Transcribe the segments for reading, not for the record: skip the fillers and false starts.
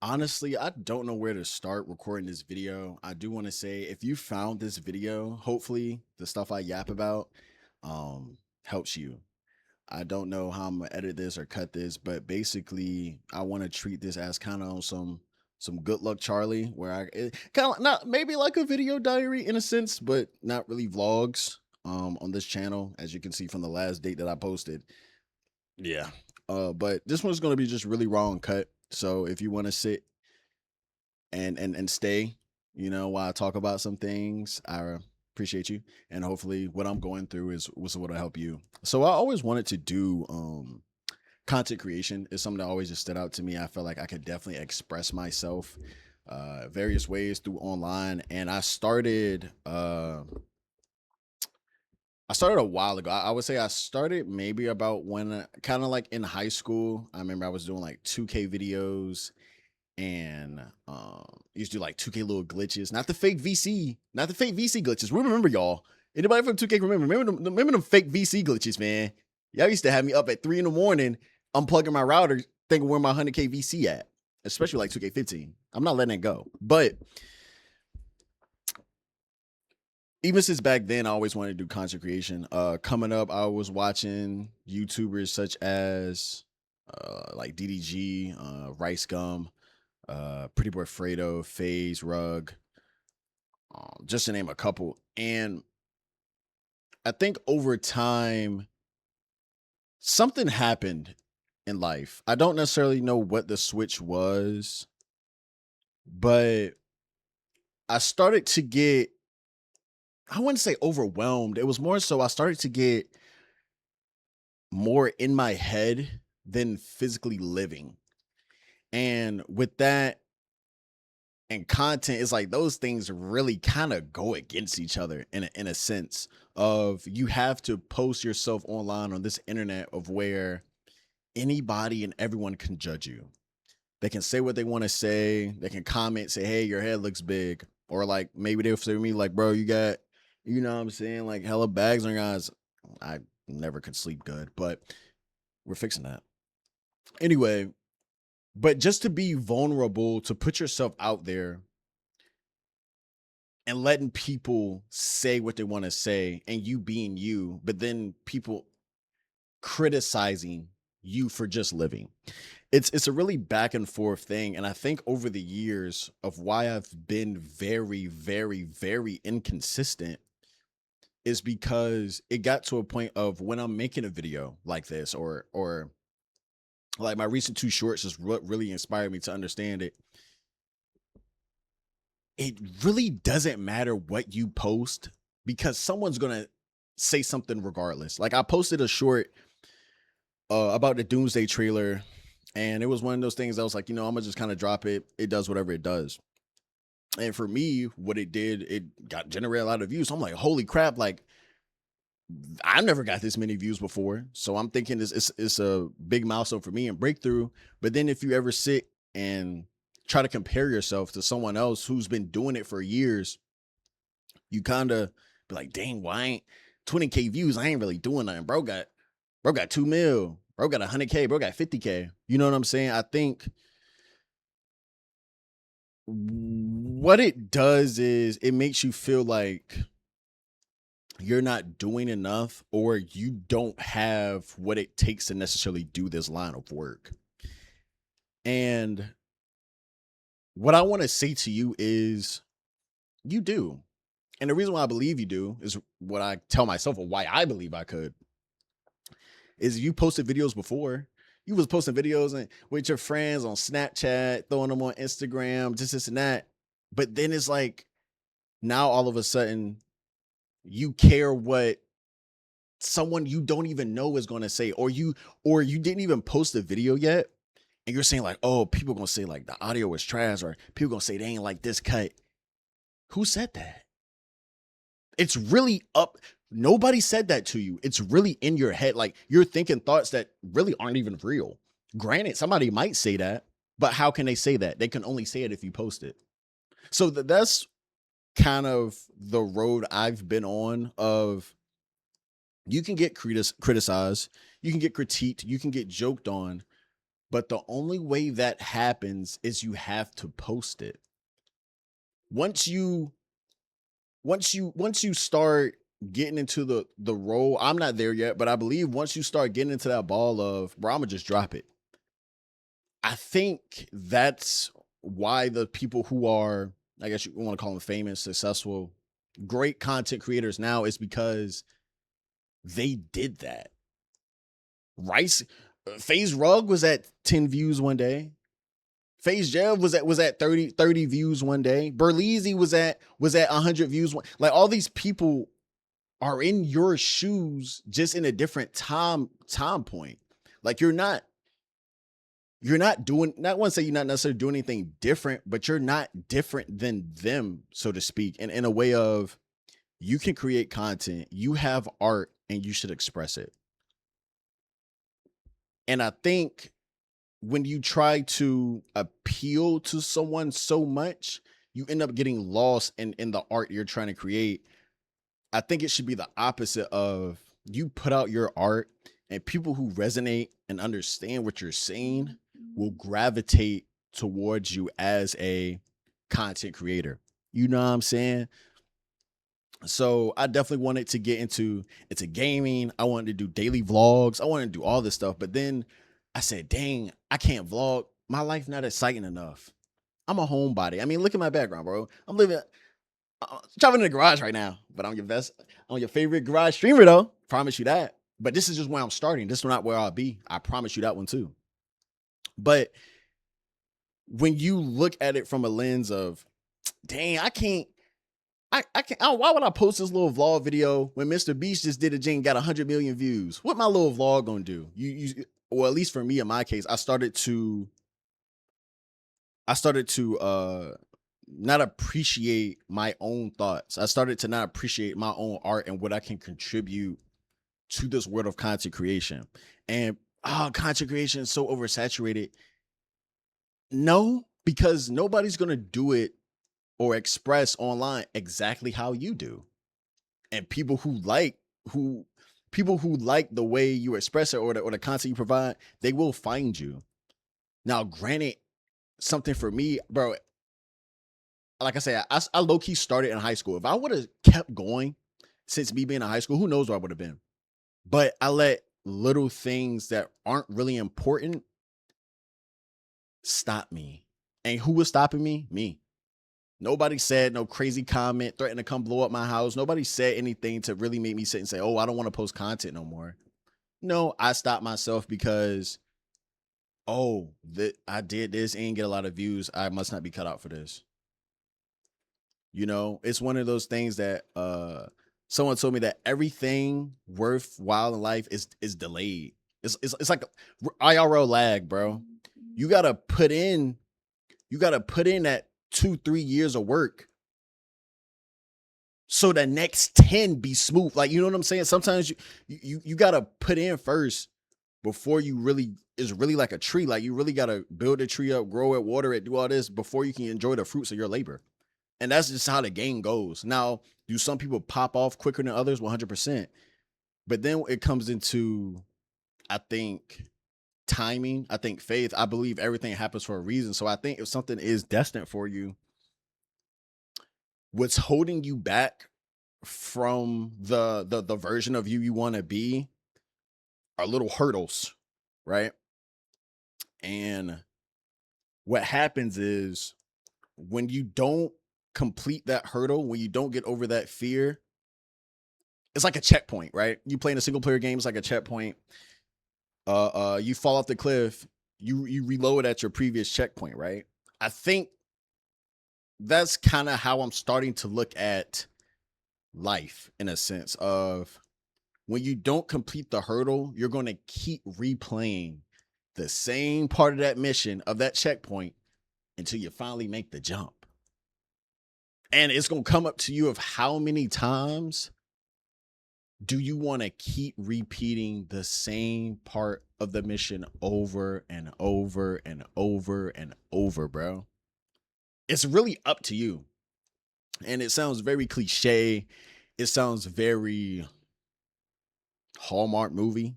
Honestly, I don't know where to start recording this video. I do want to say if you found this video, hopefully the stuff I yap about helps you. I don't know how I'm gonna edit this or cut this, but basically I want to treat this as kind of on some good luck Charlie where I kind of not maybe like a video diary in a sense, but not really vlogs on this channel as you can see from the last date that I posted. Yeah. But this one's going to be just really raw and cut. So if you want to sit and stay, while I talk about some things. I appreciate you, and hopefully, what I'm going through is was what will help you. So I always wanted to do content creation. Is something that always just stood out to me. I felt like I could definitely express myself various ways through online, and I started a while ago. I would say I started maybe about when kind of like in high school. I remember I was doing like 2K videos and used to do like 2K little glitches, not the fake VC, not the fake VC glitches. We remember y'all. Anybody from 2K remember them fake VC glitches, man? Y'all used to have me up at 3 in the morning, unplugging my router, thinking where my 100K VC at, especially like 2K15. I'm not letting it go. But even since back then, I always wanted to do content creation. Coming up, I was watching YouTubers such as like DDG, Rice Gum, Pretty Boy Fredo, FaZe, Rug, just to name a couple. And I think over time, something happened in life. I don't necessarily know what the switch was, but I started to get, I wouldn't say overwhelmed. It was more so I started to get more in my head than physically living. And with that, and content is like those things really kind of go against each other in a sense of you have to post yourself online on this internet of where anybody and everyone can judge you. They can say what they want to say. They can comment, say, "Hey, your head looks big," or like maybe they'll say to me, like, "Bro, you got, what I'm saying, like hella bags on your eyes." I never could sleep good, but we're fixing that anyway. But just to be vulnerable, to put yourself out there and letting people say what they want to say and you being you, but then people criticizing you for just living. It's a really back and forth thing. And I think over the years of why I've been very, very, very inconsistent is because it got to a point of when I'm making a video like this or like my recent two shorts is what really inspired me to understand it. It really doesn't matter what you post because someone's gonna say something regardless. Like I posted a short about the Doomsday trailer, and it was one of those things I was like, I'm gonna just kind of drop it. It does whatever it does. And for me, what it did, it got generated a lot of views. So I'm like, holy crap! Like I never got this many views before. So I'm thinking it's a big milestone for me and breakthrough. But then if you ever sit and try to compare yourself to someone else who's been doing it for years, you kind of be like, dang, why ain't 20K views? I ain't really doing nothing. Bro got 2 mil. Bro got 100K. Bro got 50K. You know what I'm saying? I think what it does is it makes you feel like you're not doing enough or you don't have what it takes to necessarily do this line of work. And what I want to say to you is you do. And the reason why I believe you do is what I tell myself or why I believe I could is you posted videos before. You was posting videos and with your friends on Snapchat, throwing them on Instagram, just this and that. But then it's like now all of a sudden you care what someone you don't even know is going to say, or you didn't even post the video yet, and you're saying like, oh, people gonna say like the audio was trash, or people gonna say they ain't like this cut. Who said that? It's really up. Nobody said that to you. It's really in your head. Like you're thinking thoughts that really aren't even real. Granted, somebody might say that, but how can they say that? They can only say it if you post it. So that's kind of the road I've been on of you can get criticized, you can get critiqued, you can get joked on, But the only way that happens is you have to post it. Once you once you start getting into the role, I'm not there yet, but I believe once you start getting into that ball of, bro, I'm gonna just drop it. I think that's why the people who are, I guess you want to call them famous, successful, great content creators now is because they did that. Rice, FaZe Rug was at 10 views one day. FaZe Jev was at 30 views one day. Berleezy was at 100 views like all these people are in your shoes just in a different time point. Like you're not doing, not want to say you're not necessarily doing anything different, but you're not different than them, so to speak. And in a way of, you can create content, you have art, and you should express it. And I think when you try to appeal to someone so much, you end up getting lost in the art you're trying to create. I think it should be the opposite of, you put out your art and people who resonate and understand what you're saying will gravitate towards you as a content creator. You know what I'm saying? So I definitely wanted to get into gaming. I wanted to do daily vlogs. I wanted to do all this stuff. But then I said, dang, I can't vlog. My life not exciting enough. I'm a homebody. I mean, look at my background, bro. I'm living driving in the garage right now, but I'm your favorite garage streamer though. Promise you that. But this is just where I'm starting. This is not where I'll be. I promise you that one too. But when you look at it from a lens of, dang, I can't. I can't. Why would I post this little vlog video when Mr. Beast just did a jing, got 100 million views? What my little vlog gonna do? Or at least for me in my case, I started to not appreciate my own thoughts. I started to not appreciate my own art and what I can contribute to this world of content creation. And content creation is so oversaturated. No, because nobody's gonna do it or express online exactly how you do. And who people who like the way you express it, or the content you provide, they will find you. Now, granted, something for me, bro, like I said, I low key started in high school. If I would have kept going since me being in high school, who knows where I would have been. But I let little things that aren't really important stop me. And who was stopping me? Me. Nobody said no crazy comment, threatened to come blow up my house. Nobody said anything to really make me sit and say, oh, I don't want to post content no more. No, I stopped myself because, oh, I did this and get a lot of views. I must not be cut out for this. You know, it's one of those things that someone told me that everything worthwhile in life is delayed. It's like IRL lag, bro. You gotta put in that 2-3 years of work so the next 10 be smooth. Like, you know what I'm saying? Sometimes you gotta put in first before you really is really like a tree. Like, you really gotta build a tree up, grow it, water it, do all this before you can enjoy the fruits of your labor. And that's just how the game goes. Now, do some people pop off quicker than others? 100%. But then it comes into, I think, timing. I think faith. I believe everything happens for a reason. So I think if something is destined for you, what's holding you back from the version of you want to be are little hurdles, right? And what happens is, when you don't complete that hurdle, when you don't get over that fear, it's like a checkpoint, right? You play in a single player game, it's like a checkpoint. You fall off the cliff, you reload at your previous checkpoint, right? I think that's kind of how I'm starting to look at life, in a sense of, when you don't complete the hurdle, you're going to keep replaying the same part of that mission, of that checkpoint, until you finally make the jump. And it's going to come up to you of how many times do you want to keep repeating the same part of the mission over and over and over and over, bro? It's really up to you. And it sounds very cliche. It sounds very Hallmark movie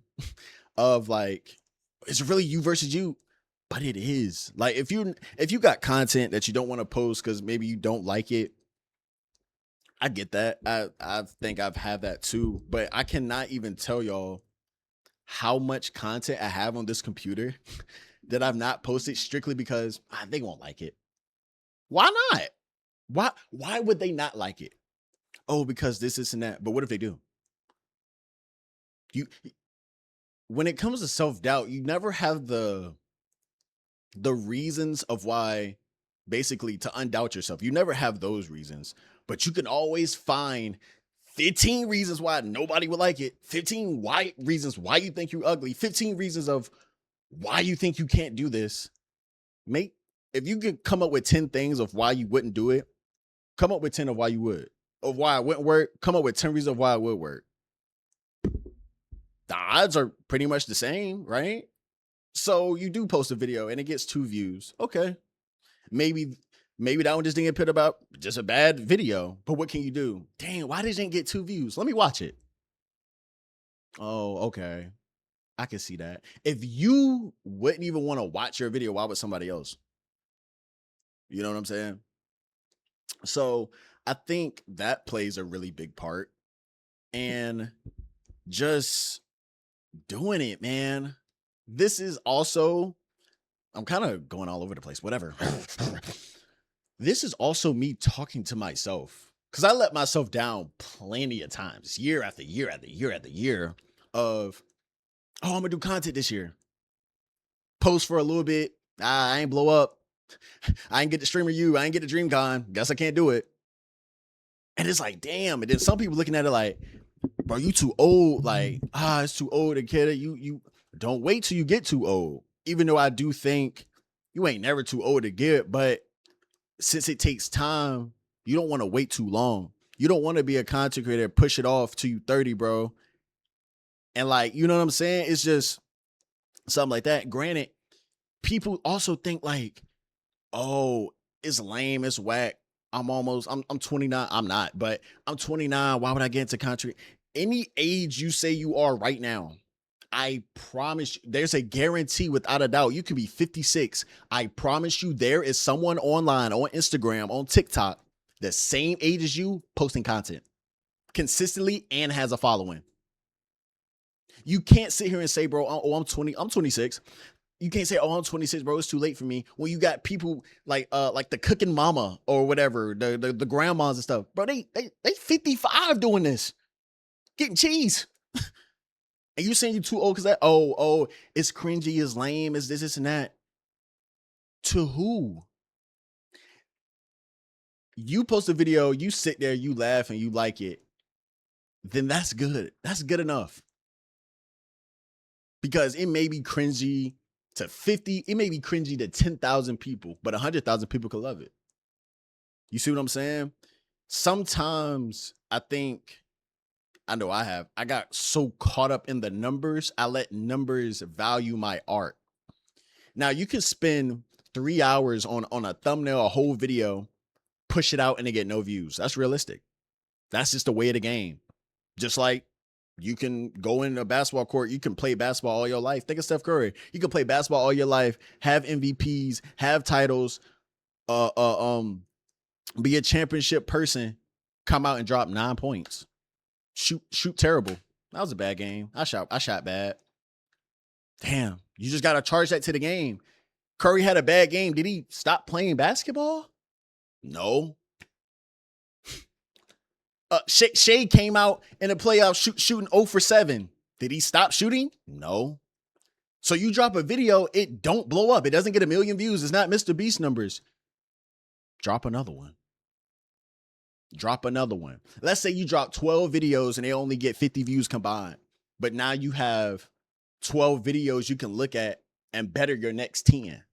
of like, it's really you versus you. But it is. Like if you got content that you don't want to post because maybe you don't like it, I get that. I think I've had that too. But I cannot even tell y'all how much content I have on this computer that I've not posted strictly because they won't like it. Why not? Why would they not like it? Oh, because this and that. But what if they do? You when it comes to self-doubt, you never have the reasons of why basically to undoubt yourself. You never have those reasons, but you can always find 15 reasons why nobody would like it, 15 reasons why you think you're ugly, 15 reasons of why you think you can't do this. Make If you could come up with 10 things of why you wouldn't do it, come up with 10 of why you would. Of why it wouldn't work, come up with 10 reasons of why it would work. The odds are pretty much the same, right? So you do post a video and it gets 2 views. Okay. Maybe that one just didn't get put about just a bad video. But what can you do? Dang, why did it get 2 views? Let me watch it. Oh, okay. I can see that. If you wouldn't even want to watch your video, why would somebody else? You know what I'm saying? So I think that plays a really big part. And just doing it, man. This is also, I'm kind of going all over the place, whatever. This is also me talking to myself because I let myself down plenty of times, year after year after year after year of, oh, I'm gonna do content this year. Post for a little bit. I ain't blow up. I ain't get the streamer you. I ain't get the DreamCon. Guess I can't do it. And it's like, damn. And then some people looking at it like, bro, you too old. Like, it's too old to get it. You don't wait till you get too old. Even though I do think you ain't never too old to get it, but since it takes time, you don't want to wait too long. You don't want to be a content creator, push it off to you 30, bro. And like, you know what I'm saying? It's just something like that. Granted, people also think like, oh, it's lame, it's whack. I'm 29. I'm not, but I'm 29. Why would I get into content? Any age you say you are right now, I promise you, there's a guarantee without a doubt. You can be 56. I promise you, there is someone online, on Instagram, on TikTok, the same age as you, posting content consistently and has a following. You can't sit here and say, bro, oh, I'm 20, I'm 26. You can't say, oh, I'm 26, bro. It's too late for me. When you got people like the cooking mama or whatever, the grandmas and stuff, bro. They 55 doing this, getting cheese. And you saying you too old because that, oh, it's cringy, it's lame, it's this and that. To who? You post a video, you sit there, you laugh, and you like it, then that's good. That's good enough. Because it may be cringy to 50, it may be cringy to 10,000 people, but 100,000 people could love it. You see what I'm saying? Sometimes I think, I know I got so caught up in the numbers, I let numbers value my art. Now you can spend 3 hours on a thumbnail, a whole video, push it out and they get no views. That's realistic. That's just the way of the game. Just like you can go in a basketball court, you can play basketball all your life. Think of Steph Curry. You can play basketball all your life, have MVPs, have titles, be a championship person, come out and drop 9 points. Shoot terrible. That was a bad game. I shot bad. Damn, you just gotta charge that to the game. Curry had a bad game. Did he stop playing basketball? No. Shea came out in the playoffs shooting 0 for 7. Did he stop shooting? No. So you drop a video, it don't blow up. It doesn't get a million views. It's not Mr. Beast numbers. Drop another one. Drop another one. Let's say you drop 12 videos and they only get 50 views combined. But now you have 12 videos you can look at and better your next 10.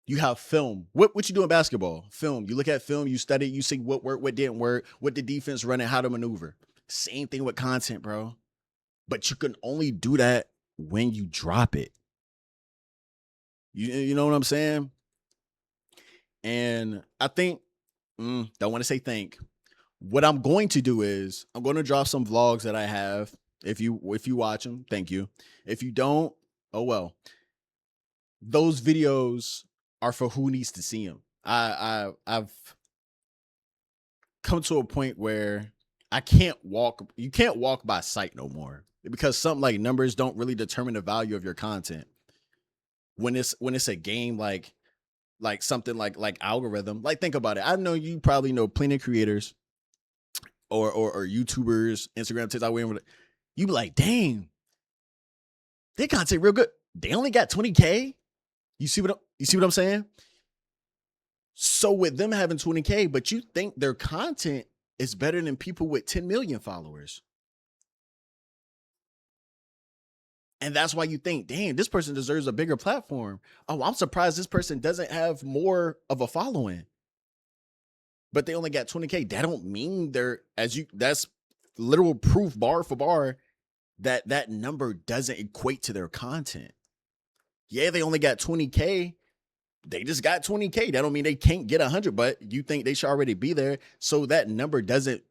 You have film. What you do in basketball? Film. You look at film, you study, you see what worked, what didn't work, what the defense running, how to maneuver. Same thing with content, bro. But you can only do that when you drop it. You know what I'm saying? And I think, don't want to say think. What I'm going to do is I'm going to drop some vlogs that I have. If you watch them, thank you. If you don't, oh well. those videos are for who needs to see them. I've come to a point where I can't walk. You can't walk by sight no more because something like numbers don't really determine the value of your content. When it's a game like something like algorithm. Like think about it. I know you probably know plenty of creators or YouTubers, Instagram, TikTok, whatever. You be like, dang, their content real good. They only got 20K. You see what I'm saying? So with them having 20K, but you think their content is better than people with 10 million followers. And that's why you think, damn, this person deserves a bigger platform. Oh, I'm surprised this person doesn't have more of a following. But they only got 20K. That don't mean that's literal proof bar for bar that that number doesn't equate to their content. Yeah, they only got 20K. They just got 20K. That don't mean they can't get 100, but you think they should already be there. So that number doesn't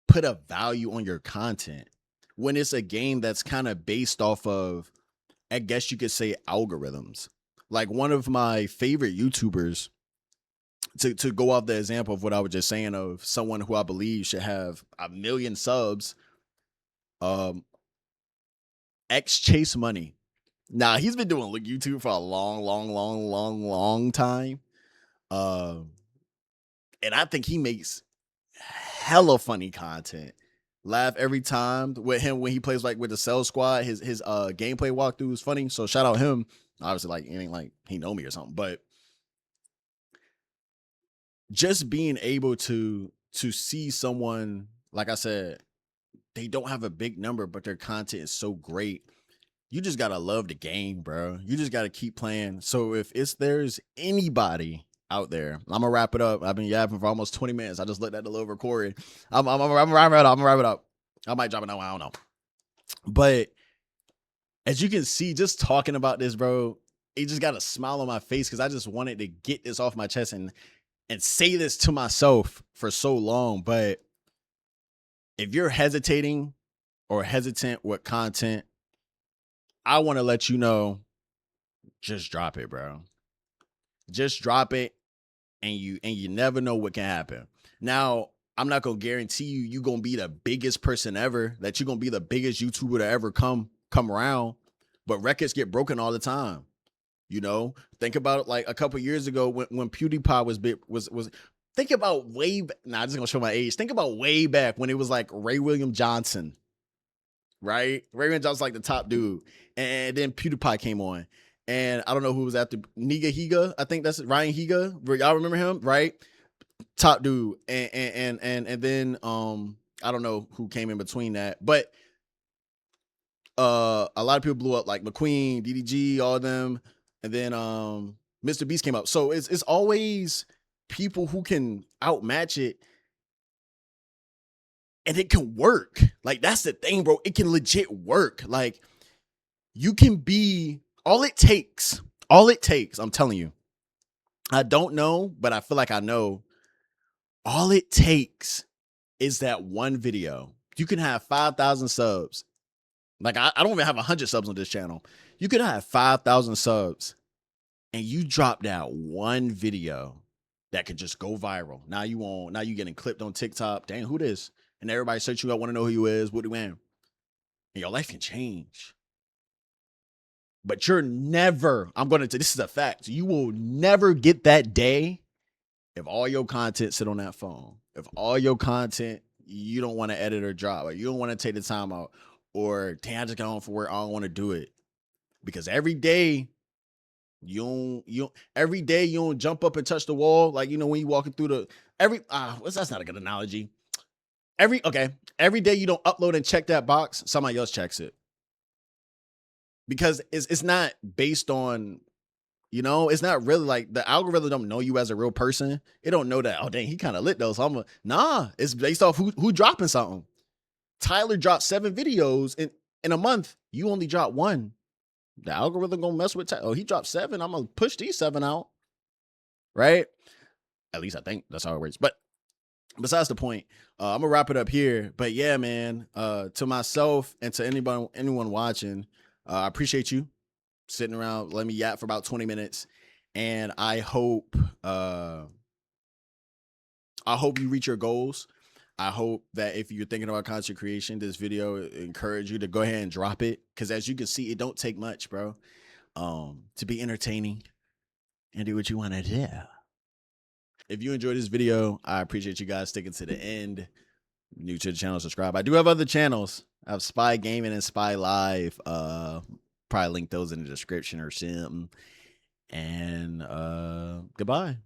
put a value on your content when it's a game that's kind of based off of, I guess you could say, algorithms. Like one of my favorite YouTubers, to go off the example of what I was just saying of someone who I believe should have 1 million subs, um, X Chase Money. Now he's been doing YouTube for a long, long, long, long, long time. Um, and I think he makes hella funny content. Laugh every time with him when he plays like with the Cell Squad. His gameplay walkthrough is funny. So shout out him. Obviously, like it ain't like he know me or something, but just being able to see someone, like I said, they don't have a big number, but their content is so great. You just gotta love the game, bro. You just gotta keep playing. So if there's anybody out there, I'm gonna wrap it up. I've been yapping for almost 20 minutes. I just looked at the little recording. I'm wrap it up. I'm gonna wrap it up. I might drop it now. I don't know. But as you can see, just talking about this, bro, it just got a smile on my face because I just wanted to get this off my chest and say this to myself for so long. But if you're hesitating or hesitant with content, I want to let you know, just drop it, bro. Just drop it, and you never know what can happen. Now, I'm not gonna guarantee you gonna be the biggest person ever, that you're gonna be the biggest YouTuber to ever come around, but records get broken all the time. You know, think about it like a couple years ago when PewDiePie was big, was think about way back. Nah, I'm just gonna show my age. Think about way back when it was like Ray William Johnson, right? Ray William Johnson's like the top dude, and then PewDiePie came on, and I don't know who was after Niga Higa. I think that's Ryan Higa. Y'all remember him, right? Top dude, and then I don't know who came in between that, but a lot of people blew up like McQueen, DDG, all of them, and then Mr. Beast came up. So it's always people who can outmatch it, and it can work. Like that's the thing, bro. It can legit work. Like you can be all it takes. All it takes. I'm telling you. I don't know, but I feel like I know. All it takes is that one video. You can have 5,000 subs. Like I don't even have 100 subs on this channel. You could have 5,000 subs, and you drop that one video that could just go viral. Now you getting clipped on TikTok. Dang, who this? And everybody search you out, want to know who you is, what do you And your life can change. But you're never, this is a fact. You will never get that day if all your content sit on that phone. If all your content, you don't want to edit or drop, or you don't want to take the time out, or damn, I just got home from work, I don't want to do it. Because every day you don't jump up and touch the wall. Like, when you walking through that's not a good analogy. Every day you don't upload and check that box, somebody else checks it. Because it's not based on, it's not really like the algorithm don't know you as a real person. It don't know that, oh dang, he kind of lit though. So it's based off who dropping something. Tyler dropped 7 videos in a month. You only dropped 1. The algorithm gonna mess with Tyler. Oh, he dropped 7. I'm gonna push these 7 out. Right? At least I think that's how it works. But besides the point, I'm gonna wrap it up here. But yeah, man, to myself and to anyone watching, I appreciate you. sitting around, let me yap for about 20 minutes. And I hope you reach your goals. I hope that if you're thinking about content creation, this video encourage you to go ahead and drop it. Cause as you can see, it don't take much, bro. To be entertaining and do what you want to do. If you enjoyed this video, I appreciate you guys sticking to the end. New to the channel, subscribe. I do have other channels. I have Spy Gaming and Spy Live. Probably link those in the description or something. And goodbye.